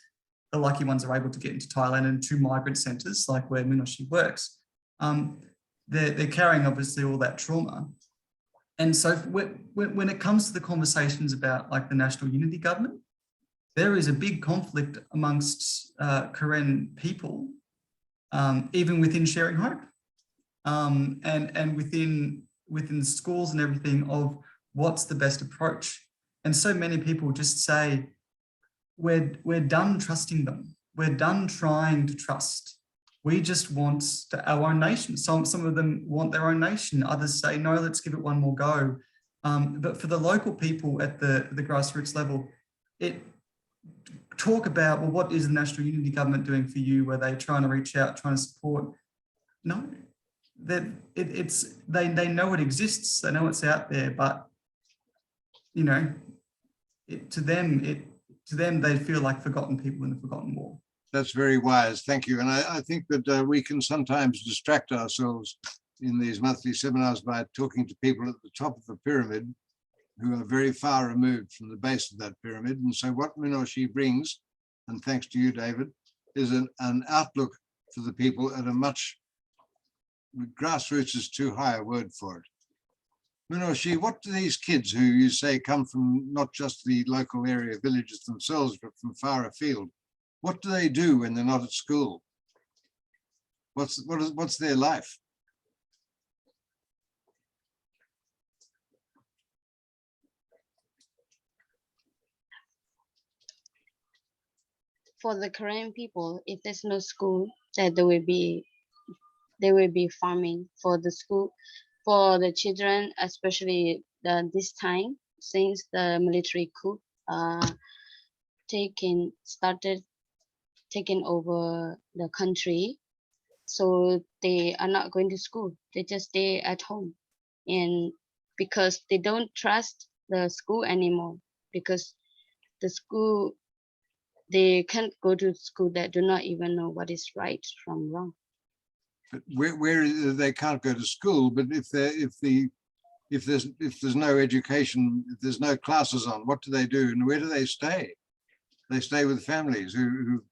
the lucky ones are able to get into Thailand and to migrant centres like where Minoshi works, they're carrying obviously all that trauma. And so when it comes to the conversations about like the National Unity Government, there is a big conflict amongst Karen people, even within Sharing Hope, and within schools and everything, of what's the best approach. And so many people just say, we're done trusting them. We're done trying to trust. We just want our own nation. Some of them want their own nation. Others say, no, let's give it one more go. But for the local people at the grassroots level, talk about, well, what is the National Unity Government doing for you? Were they trying to reach out, trying to support? No, they know it exists. They know it's out there, but you know, to them they feel like forgotten people in a forgotten war. That's very wise. Thank you. And I think that we can sometimes distract ourselves in these monthly seminars by talking to people at the top of the pyramid who are very far removed from the base of that pyramid. And so what Minoshi brings, and thanks to you, David, is an outlook for the people at a much, grassroots is too high a word for it. Minoshi, what do these kids who you say come from not just the local area villages themselves, but from far afield, what do they do when they're not at school? What's their life? For the Korean people, if there's no school, that they will be farming. For the school, for the children, especially this time since the military coup started taking over the country, so they are not going to school. They just stay at home, and because they don't trust the school anymore, because the school, they can't go to school that do not even know what is right from wrong. But where they can't go to school, but if there's no education, if there's no classes on, what do they do and where do they stay? They stay with families who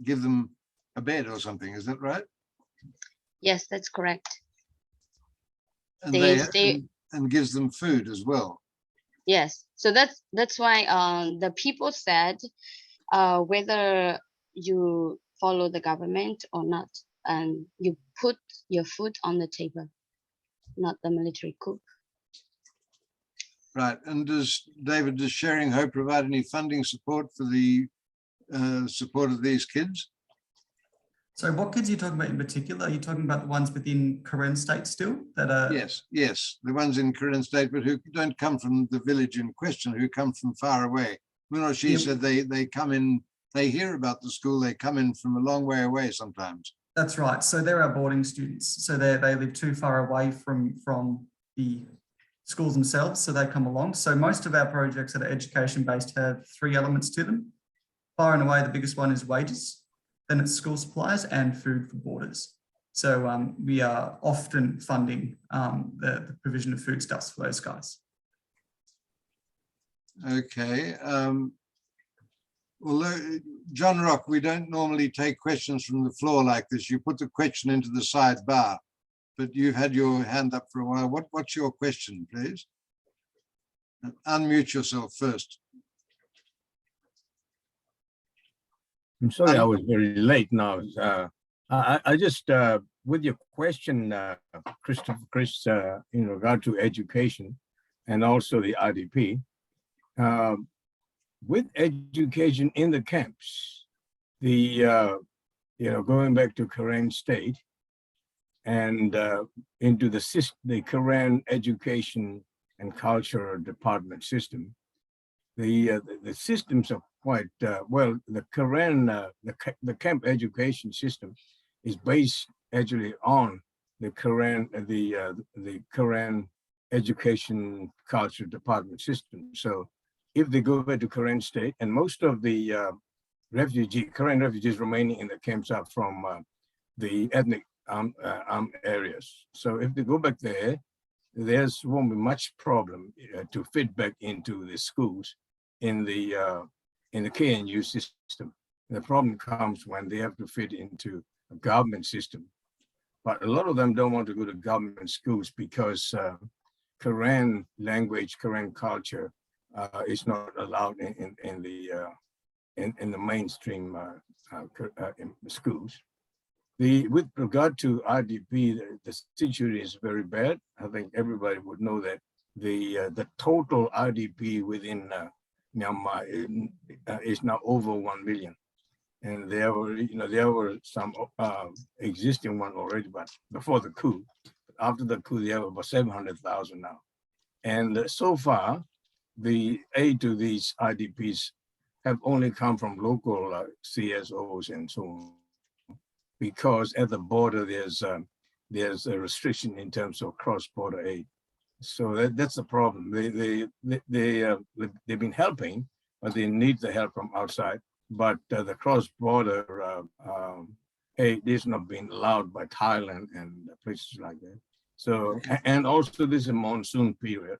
give them a bed or something. Is that right? Yes, that's correct. And They stay. And gives them food as well. Yes, so that's why the people said whether you follow the government or not, and you put your food on the table, not the military coup. Right. And does Sharing Hope provide any funding support for the support of these kids? So what kids are you talking about in particular? Are you talking about the ones within Karen State still that are? Yes, the ones in Karen State, but who don't come from the village in question, who come from far away. Minoshi said they come in, they hear about the school, they come in from a long way away sometimes. That's right. So they're our boarding students. So they live too far away from the schools themselves, so they come along. So most of our projects that are education-based have three elements to them. Far and away, the biggest one is wages, then it's school supplies and food for boarders. So we are often funding the provision of foodstuffs for those guys. Okay. Well, John Rock, we don't normally take questions from the floor like this. You put the question into the sidebar, but you've had your hand up for a while. What's your question, please? Unmute yourself first. I'm sorry I was very late now. I just, with your question, Chris, in regard to education and also the IDP, with education in the camps, going back to Karen State and into the Karen Education and Culture Department system, the systems are quite well. The Karen, the camp education system is based actually on the Karen, the Karen Education Culture Department system. So if they go back to Karen State, and most of the Karen refugees remaining in the camps are from the ethnic areas. So if they go back there, won't be much problem to fit back into the schools in the KNU system. The problem comes when they have to fit into a government system. But a lot of them don't want to go to government schools because Karen language, Karen culture is not allowed in the mainstream schools. With regard to IDP, the situation is very bad. I think everybody would know that the total IDP within Myanmar is now over 1 million, and there were some existing one already, but before the coup. After the coup, they have about 700,000 now, and so far, the aid to these IDPs have only come from local CSOs and so on, because at the border there's a restriction in terms of cross-border aid. So that's the problem. They've been helping, but they need the help from outside. but the cross-border aid is not being allowed by Thailand and places like that. So, and also this is a monsoon period,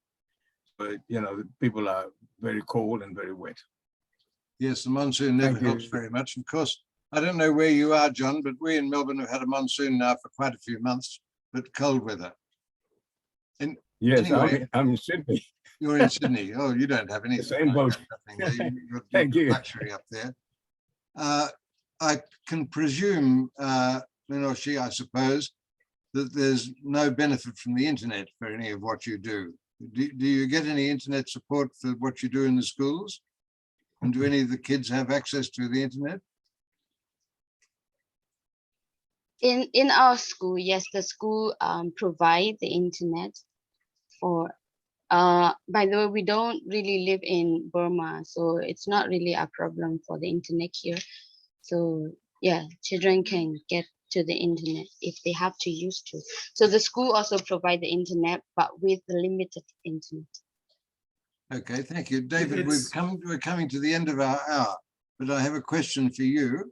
but you know, people are very cold and very wet. Yes, the monsoon never helps very much. Of course, I don't know where you are, John, but we in Melbourne have had a monsoon now for quite a few months, but cold weather. And yes, anyway, I'm in Sydney. You're in Sydney. Oh, you don't have anything. Same boat. You've Thank you. luxury up there. I can presume, Minoshi, I suppose, that there's no benefit from the internet for any of what you do. Do you get any internet support for what you do in the schools? And do any of the kids have access to the internet? In our school, yes, the school provide the internet for. By the way, we don't really live in Burma, so it's not really a problem for the internet here. So yeah, children can get to the internet if they have to use to. So the school also provide the internet, but with the limited internet. Okay, thank you. David, we're coming to the end of our hour, but I have a question for you.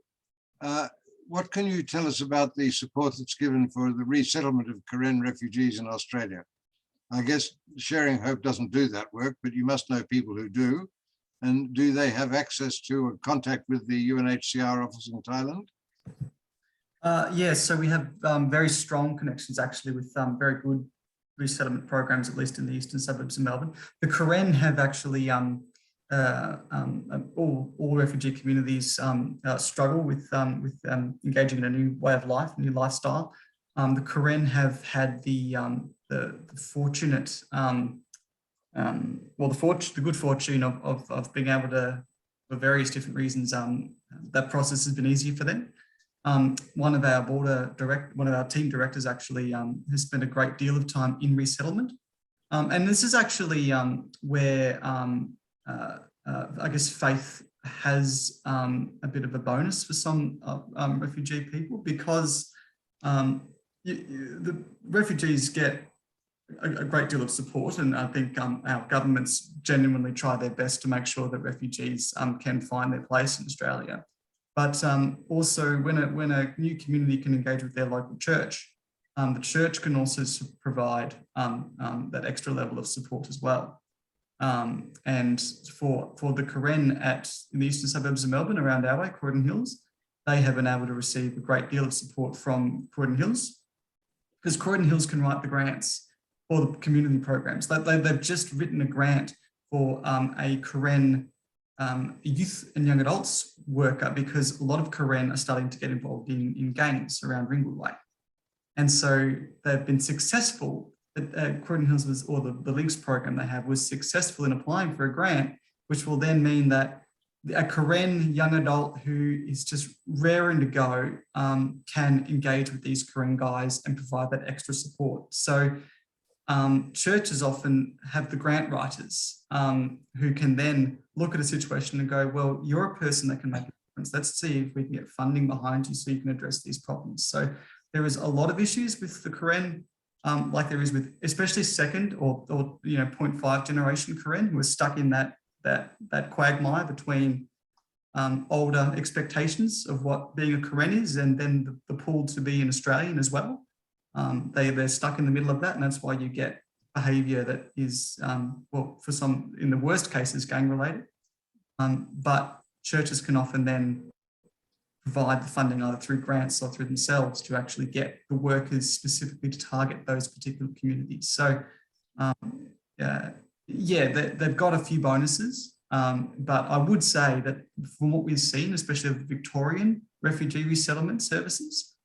What can you tell us about the support that's given for the resettlement of Karen refugees in Australia? I guess Sharing Hope doesn't do that work, but you must know people who do. And do they have access to a contact with the UNHCR office in Thailand? Yes, so we have very strong connections actually with very good resettlement programs, at least in the eastern suburbs of Melbourne. The Karen have actually, all refugee communities struggle with engaging in a new way of life, a new lifestyle. The Karen have had the fortunate, the good fortune of being able to, for various different reasons, that process has been easier for them. One of our team directors actually has spent a great deal of time in resettlement. And this is actually where I guess faith has a bit of a bonus for some refugee people, because the refugees get a great deal of support, and I think our governments genuinely try their best to make sure that refugees can find their place in Australia. But also when a new community can engage with their local church, the church can also provide that extra level of support as well. And for the Karen in the eastern suburbs of Melbourne, around our way, Croydon Hills, they have been able to receive a great deal of support from Croydon Hills, because Croydon Hills can write the grants for the community programs. They've just written a grant for a Karen youth and young adults worker, because a lot of Karen are starting to get involved in gangs around Ringwood Way. And so they've been successful. Croydon Hills was, or the Links program they have, was successful in applying for a grant, which will then mean that a Karen young adult who is just raring to go can engage with these Karen guys and provide that extra support. So churches often have the grant writers who can then look at a situation and go, well, you're a person that can make a difference. Let's see if we can get funding behind you so you can address these problems. So there is a lot of issues with the Karen, like there is with especially second or 0.5 generation Karen, who are stuck in that quagmire between older expectations of what being a Karen is, and then the pull to be an Australian as well. They're stuck in the middle of that, and that's why you get behaviour that is, for some, in the worst cases, gang related. But churches can often then provide the funding either through grants or through themselves to actually get the workers specifically to target those particular communities. So they've got a few bonuses, but I would say that from what we've seen, especially of the Victorian refugee resettlement services,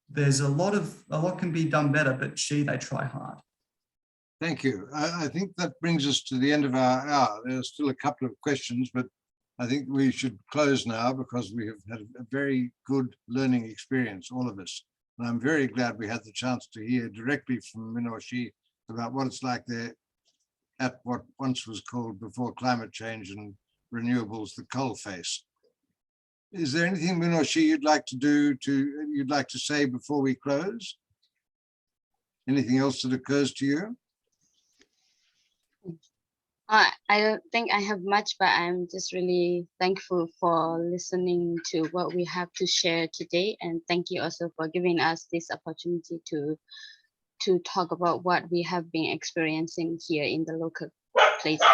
there's a lot can be done better, but they try hard. Thank you. I think that brings us to the end of our hour. There's still a couple of questions, but I think we should close now, because we have had a very good learning experience, all of us. And I'm very glad we had the chance to hear directly from Minoshi about what it's like there at what once was called, before climate change and renewables, the coalface. Is there anything, Minoshi, you'd like to say before we close? Anything else that occurs to you? I don't think I have much, but I'm just really thankful for listening to what we have to share today. And thank you also for giving us this opportunity to talk about what we have been experiencing here in the local places.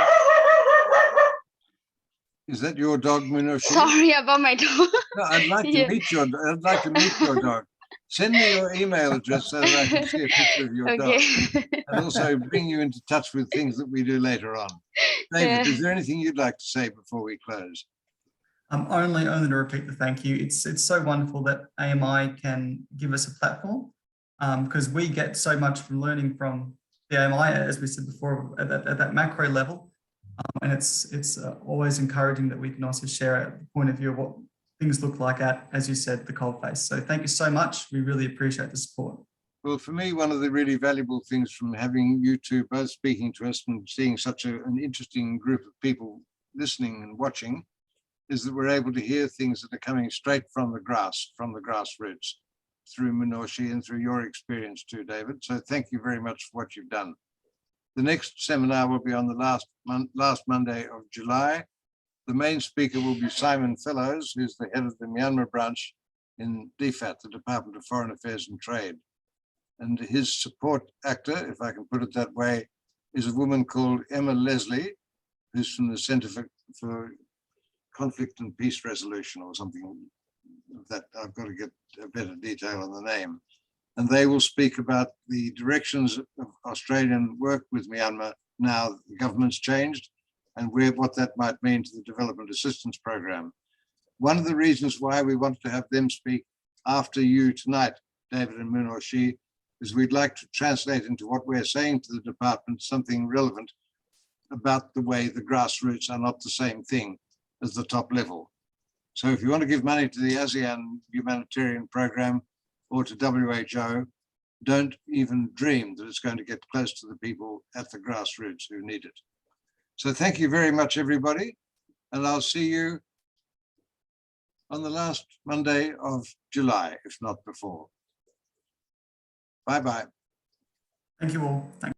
Is that your dog, Minoshi? Sorry about my dog. No, I'd like to Yeah. meet your. I'd like to meet your dog. Send me your email address so that I can see a picture of your dog, Okay. and also bring you into touch with things that we do later on. David, Yeah. is there anything you'd like to say before we close? Only to repeat the thank you. It's so wonderful that AMI can give us a platform, because we get so much from learning from the AMI, as we said before, at that macro level. And it's always encouraging that we can also share a point of view of what things look like at, as you said, the coalface. So thank you so much. We really appreciate the support. Well, for me, one of the really valuable things from having you two both speaking to us and seeing such an interesting group of people listening and watching is that we're able to hear things that are coming straight from the grassroots, through Minoshi and through your experience too, David. So thank you very much for what you've done. The next seminar will be on the last Monday of July. The main speaker will be Simon Fellows, who's the head of the Myanmar branch in DFAT, the Department of Foreign Affairs and Trade. And his support actor, if I can put it that way, is a woman called Emma Leslie, who's from the Center for Conflict and Peace Resolution or something that I've got to get a better detail on the name. And they will speak about the directions of Australian work with Myanmar now that the government's changed and what that might mean to the development assistance program. One of the reasons why we wanted to have them speak after you tonight, David and Minoshi, is we'd like to translate into what we're saying to the department something relevant about the way the grassroots are not the same thing as the top level. So if you want to give money to the ASEAN humanitarian program or to WHO, don't even dream that it's going to get close to the people at the grassroots who need it. So thank you very much, everybody. And I'll see you on the last Monday of July, if not before. Bye-bye. Thank you all. Thank you.